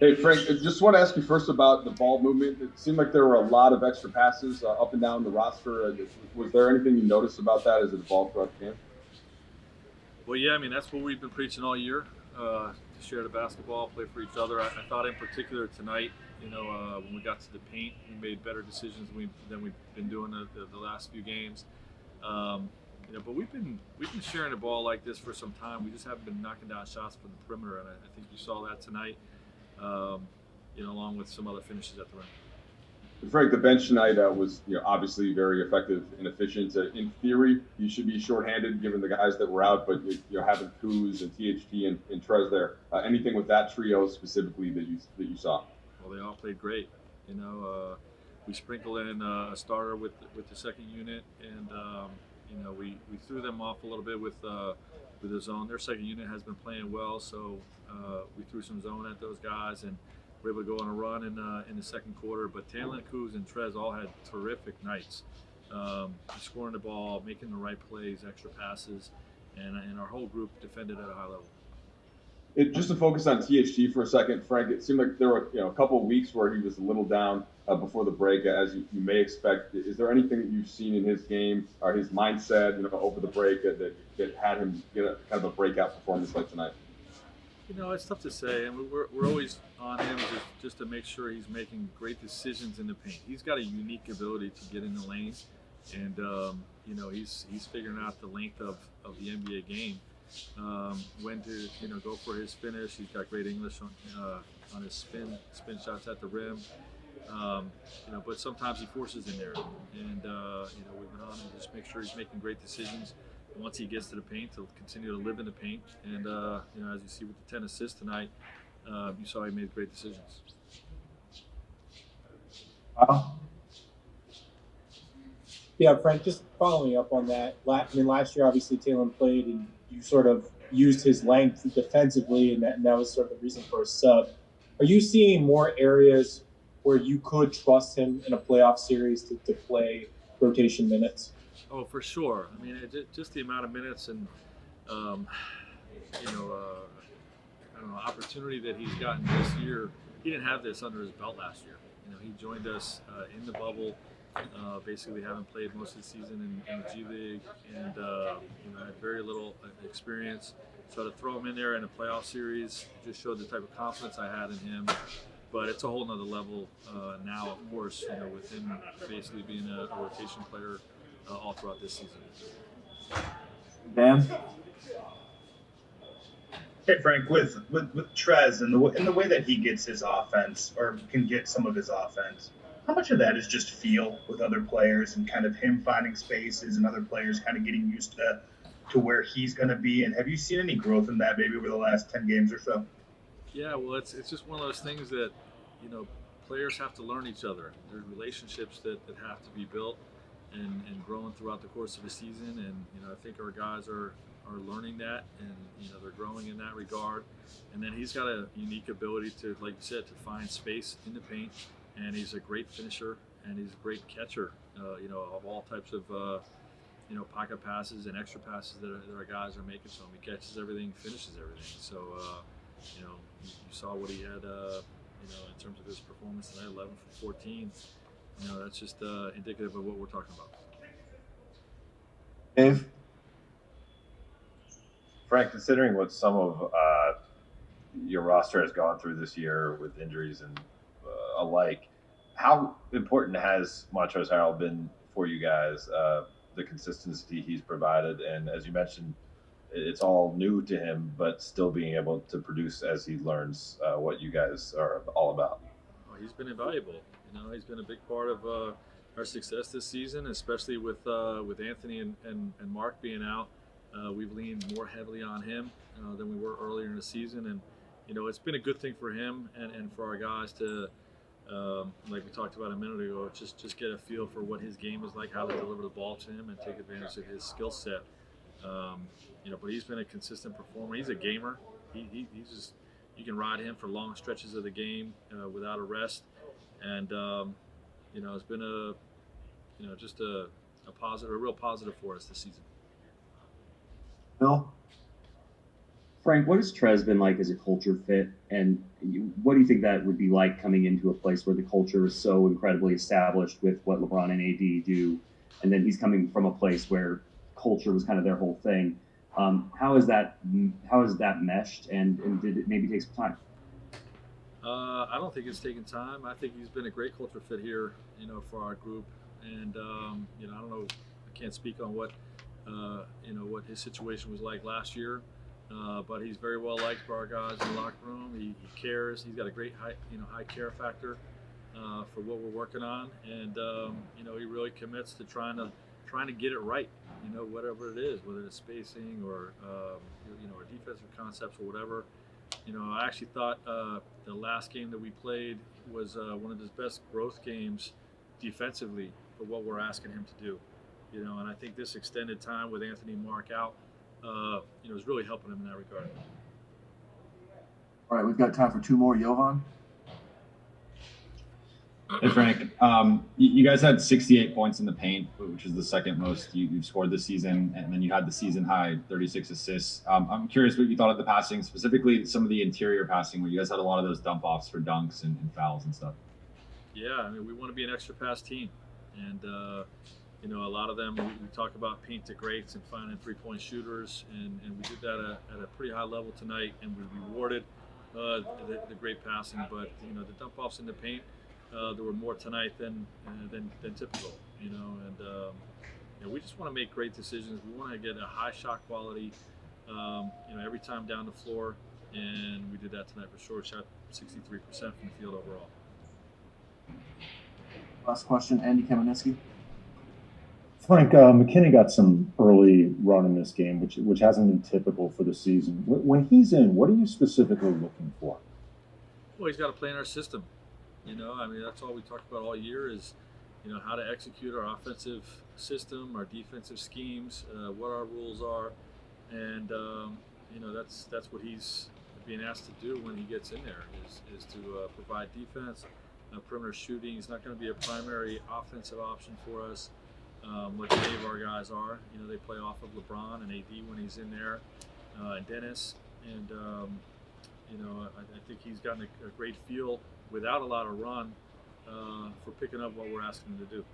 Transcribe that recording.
Hey, Frank, I just want to ask you first about the ball movement. It seemed like there were a lot of extra passes up and down the roster. Was there anything you noticed about that as it evolved throughout the game? Well, yeah, I mean that's what we've been preaching all year: to share the basketball, play for each other. I thought in particular tonight, when we got to the paint, we made better decisions than we've been doing the last few games. Um, but we've been sharing the ball like this for some time. We just haven't been knocking down shots from the perimeter, and I think you saw that tonight. Um, along with some other finishes at the rim. Frank, the bench tonight was obviously very effective and efficient. In theory, you should be shorthanded given the guys that were out, but having Kuz and THT and Trez there. Anything with that trio specifically that you saw? Well, they all played great. We sprinkle in a starter with the second unit, and we threw them off a little bit with the zone. Their second unit has been playing well, so we threw some zone at those guys, and we were able to go on a run in the second quarter. But Talon, Kuz, and Trez all had terrific nights, scoring the ball, making the right plays, extra passes, and our whole group defended at a high level. Just to focus on THT for a second, Frank, it seemed like there were a couple of weeks where he was a little down before the break, as you may expect. Is there anything that you've seen in his game or his mindset, over the break that had him get kind of a breakout performance like tonight? It's tough to say, and we're always on him just to make sure he's making great decisions in the paint. He's got a unique ability to get in the lane, and he's figuring out the length of the NBA game, when to go for his finish. He's got great English on his spin shots at the rim. But sometimes he forces in there, and we've been on him to just make sure he's making great decisions. And once he gets to the paint, to continue to live in the paint, and as you see with the 10 assists tonight, you saw he made great decisions. Wow. Yeah, Frank, just following up on that. Last year, obviously, Talon played, and you sort of used his length defensively, and that was sort of the reason for a sub. Are you seeing more areas where you could trust him in a playoff series to play rotation minutes? Oh, for sure. I mean, just the amount of minutes and um, I don't know, opportunity that he's gotten this year. He didn't have this under his belt last year. He joined us in the bubble. Basically, having played most of the season in the G League, and had very little experience. So to throw him in there in a playoff series just showed the type of confidence I had in him. But it's a whole nother level now, of course, with him basically being a rotation player all throughout this season. Dan? Hey Frank, with Trez and the way that he gets his offense or can get some of his offense, how much of that is just feel with other players and kind of him finding spaces and other players kind of getting used to where he's going to be? And have you seen any growth in that maybe over the last 10 games or so? Yeah, well, it's just one of those things that players have to learn each other. There's relationships that have to be built and growing throughout the course of a season. And I think our guys are learning that, and they're growing in that regard. And then he's got a unique ability to, like you said, to find space in the paint. And he's a great finisher, and he's a great catcher. Of all types of pocket passes and extra passes that our guys are making. So he catches everything, finishes everything. So you saw what he had. In terms of his performance tonight, 11 for 14. That's just indicative of what we're talking about. Dave? Frank, considering what some of your roster has gone through this year with injuries and alike, how important has Montrezl Harrell been for you guys? The consistency he's provided, and as you mentioned, it's all new to him, but still being able to produce as he learns what you guys are all about. Well, he's been invaluable. He's been a big part of our success this season, especially with Anthony and Mark being out. We've leaned more heavily on him than we were earlier in the season, and it's been a good thing for him and for our guys to, like we talked about a minute ago, just get a feel for what his game is like, how to deliver the ball to him, and take advantage of his skill set. But he's been a consistent performer. He's a gamer. He's just, you can ride him for long stretches of the game without a rest, and it's been just a real positive for us this season. Bill? Frank, what has Trez been like as a culture fit, and what do you think that would be like coming into a place where the culture is so incredibly established with what LeBron and AD do, and then he's coming from a place where culture was kind of their whole thing? How is that meshed, and did it maybe take some time? I don't think it's taken time. I think he's been a great culture fit here, for our group. And I don't know, I can't speak on what what his situation was like last year, but he's very well liked by our guys in the locker room. He cares. He's got a great high care factor for what we're working on, and he really commits to trying to get it right. Whatever it is, whether it's spacing or or defensive concepts or whatever. I actually thought the last game that we played was one of his best growth games defensively for what we're asking him to do. And I think this extended time with Anthony Mark out, is really helping him in that regard. All right, we've got time for two more. Jovan? Hey, Frank. You guys had 68 points in the paint, which is the second most you've scored this season, and then you had the season high 36 assists. I'm curious what you thought of the passing, specifically some of the interior passing, where you guys had a lot of those dump offs for dunks and fouls and stuff. Yeah, we want to be an extra pass team, and a lot of them we talk about paint to greats and finding 3-point shooters, and we did that at a pretty high level tonight, and we rewarded the great passing. But the dump offs in the paint. There were more tonight than typical, and we just want to make great decisions. We want to get a high shot quality, every time down the floor, and we did that tonight for sure. Shot 63% from the field overall. Last question, Andy Kamenetsky. Frank, McKinnon got some early run in this game, which hasn't been typical for the season. When he's in, what are you specifically looking for? Well, he's got to play in our system. That's all we talked about all year is, how to execute our offensive system, our defensive schemes, what our rules are, and that's what he's being asked to do when he gets in there is to provide defense, perimeter shooting. He's not going to be a primary offensive option for us, like many of our guys are. They play off of LeBron and AD when he's in there, and Dennis, and I think he's gotten a great feel without a lot of run for picking up what we're asking him to do.